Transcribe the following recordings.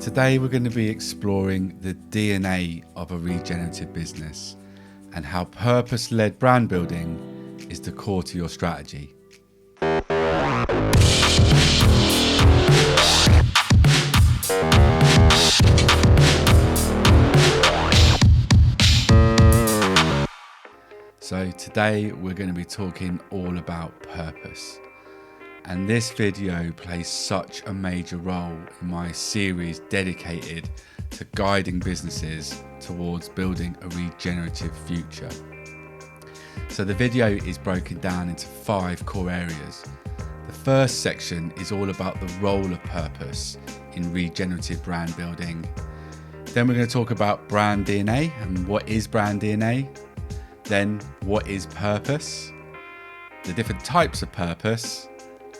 Today we're going to be exploring the DNA of a regenerative business and how purpose-led brand building is the core to your strategy. So today we're going to be talking all about purpose. And this video plays such a major role in my series dedicated to guiding businesses towards building a regenerative future. So the video is broken down into 5 core areas. The first section is all about the role of purpose in regenerative brand building. Then we're going to talk about brand DNA and what is brand DNA. Then what is purpose, the different types of purpose,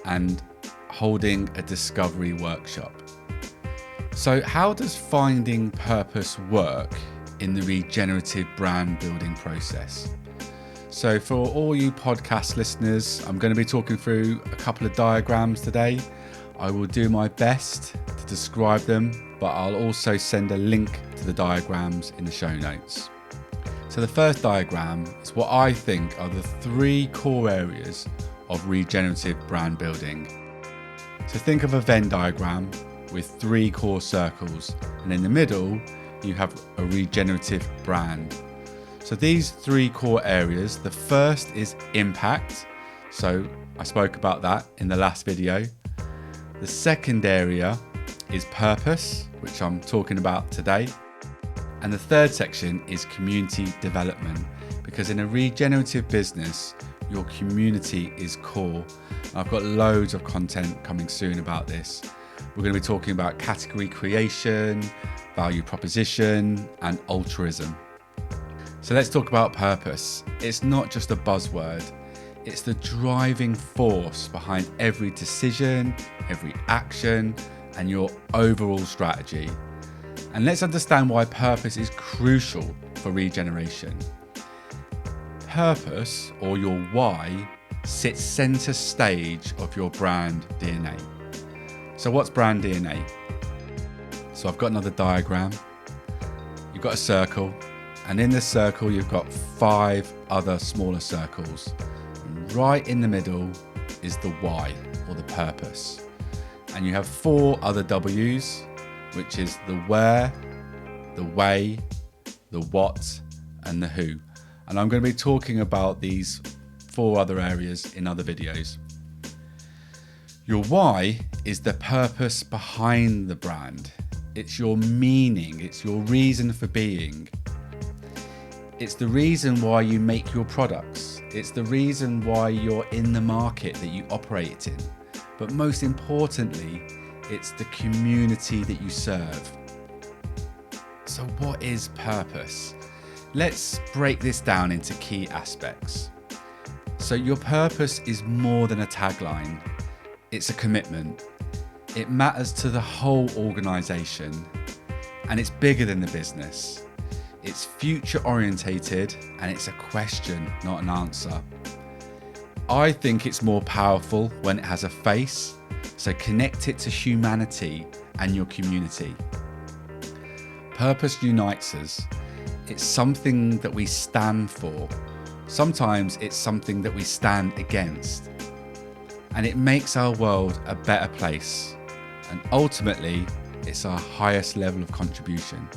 and holding a discovery workshop. So how does finding purpose work in the regenerative brand building process? So for all you podcast listeners, I'm going to be talking through a couple of diagrams today. I will do my best to describe them, but I'll also send a link to the diagrams in the show notes. So the first diagram is what I think are the 3 core areas of regenerative brand building. So think of a Venn diagram with 3 core circles, and in the middle you have a regenerative brand. So these 3 core areas, the first is impact. So I spoke about that in the last video. The second area is purpose, which I'm talking about today. And the third section is community development, because in a regenerative business, your community is core. I've got loads of content coming soon about this. We're going to be talking about category creation, value proposition, and altruism. So let's talk about purpose. It's not just a buzzword. It's the driving force behind every decision, every action, and your overall strategy. And let's understand why purpose is crucial for regeneration. Purpose, or your why, sits center stage of your brand DNA. So what's brand DNA? So I've got another diagram. You've got a circle, and in this circle you've got 5 other smaller circles. And right in the middle is the why, or the purpose. And you have 4 other W's, which is the where, the way, the what, and the who. And I'm going to be talking about these 4 other areas in other videos. Your why is the purpose behind the brand. It's your meaning, it's your reason for being. It's the reason why you make your products. It's the reason why you're in the market that you operate in. But most importantly, it's the community that you serve. So what is purpose? Let's break this down into key aspects. So your purpose is more than a tagline. It's a commitment. It matters to the whole organization, and it's bigger than the business. It's future orientated, and it's a question, not an answer. I think it's more powerful when it has a face, so connect it to humanity and your community. Purpose unites us. It's something that we stand for. Sometimes it's something that we stand against. And it makes our world a better place. And ultimately, it's our highest level of contribution.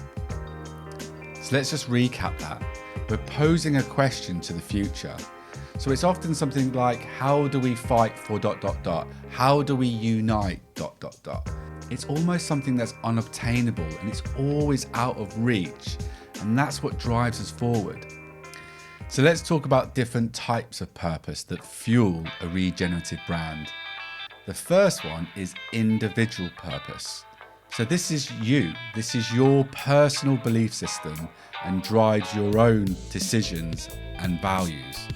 So let's just recap that. We're posing a question to the future. So it's often something like, how do we fight for ... How do we unite ... It's almost something that's unobtainable, and it's always out of reach. And that's what drives us forward. So let's talk about different types of purpose that fuel a regenerative brand. The first one is individual purpose. So this is you. This is your personal belief system and drives your own decisions and values.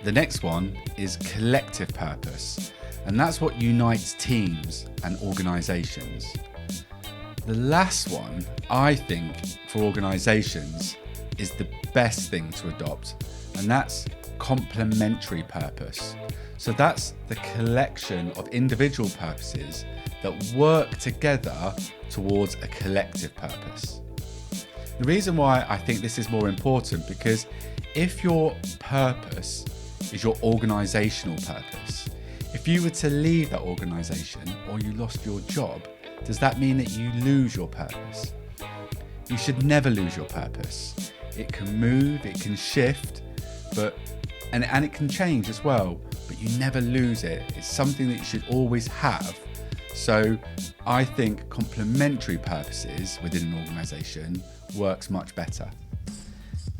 The next one is collective purpose, and that's what unites teams and organizations. The last one, I think, for organizations is the best thing to adopt, and that's complementary purpose. So that's the collection of individual purposes that work together towards a collective purpose. The reason why I think this is more important, because if your purpose is your organizational purpose, if you were to leave that organization or you lost your job, does that mean that you lose your purpose? You should never lose your purpose. It can move, it can shift, and it can change as well, but you never lose it. It's something that you should always have. So I think complementary purposes within an organization works much better.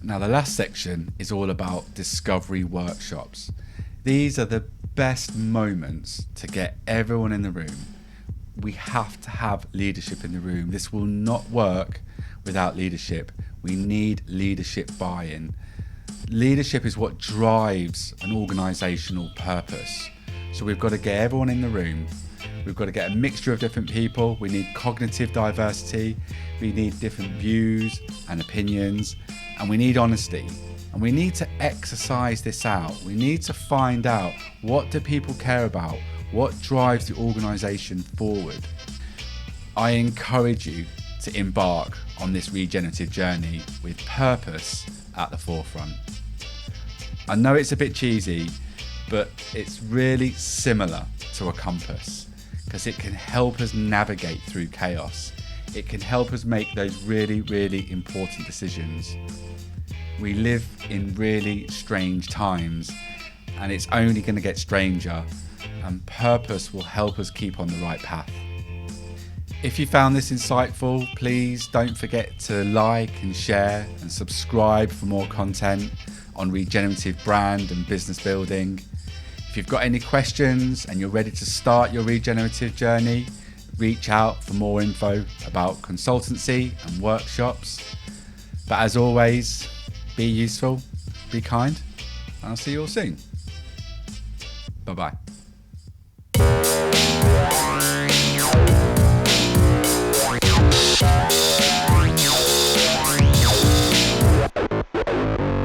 Now, the last section is all about discovery workshops. These are the best moments to get everyone in the room. We have to have leadership in the room. This will not work without leadership. We need leadership buy-in. Leadership is what drives an organizational purpose. So we've got to get everyone in the room. We've got to get a mixture of different people. We need cognitive diversity. We need different views and opinions. And we need honesty. And we need to exercise this out. We need to find out, what do people care about? What drives the organization forward? I encourage you to embark on this regenerative journey with purpose at the forefront. I know it's a bit cheesy, but it's really similar to a compass, because it can help us navigate through chaos. It can help us make those really, really important decisions. We live in really strange times, and it's only going to get stranger, and purpose will help us keep on the right path. If you found this insightful, please don't forget to like and share and subscribe for more content on regenerative brand and business building. If you've got any questions and you're ready to start your regenerative journey, reach out for more info about consultancy and workshops. But as always, be useful, be kind, and I'll see you all soon. Bye-bye.